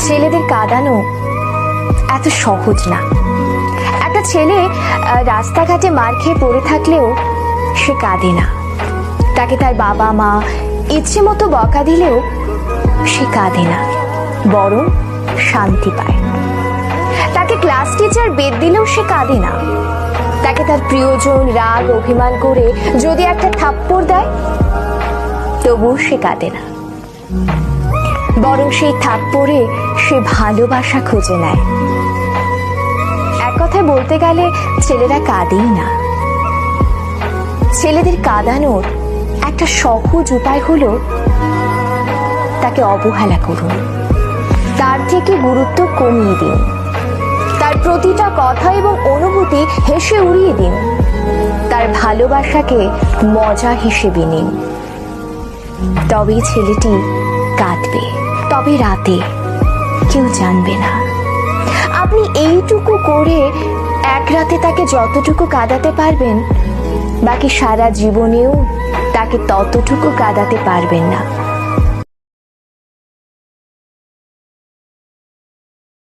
ছেলেদের কাঁদানো এত সহজ না। একটা ছেলে রাস্তাঘাটে মার খেয়ে পড়ে থাকলেও সে কাঁদে না। তাকে তার বাবা মা ইচ্ছে মতো বকা দিলেও সে কাঁদে না, বরং শান্তি পায়। তাকে ক্লাস টিচার বেদ দিলেও সে কাঁদে না। তাকে তার প্রিয়জন রাগ অভিমান করে যদি একটা থাপ্পড় দেয় তবুও সে কাঁদে না, বরং সেই থাপ্পড়ে সে ভালোবাসা খুঁজে নেয়। এক কথায় বলতে গেলে ছেলেরা কাঁদেই না। ছেলেদের কাঁদানোর একটা সহজ উপায় হলো তাকে অবহেলা করুন, তার থেকে গুরুত্ব কমিয়ে দিন, তার প্রতিটা কথা এবং অনুভূতি হেসে উড়িয়ে দিন, তার ভালোবাসাকে মজা হিসেবে নিন। তবেই ছেলেটি কাঁদবে, তবে রাতে কেউ জানবে না। আপনি এইটুকু করে এক রাতে তাকে যতটুকু কাঁদাতে পারবেন, বাকি সারা জীবনেও তাকে ততটুকু কাঁদাতে পারবেন না।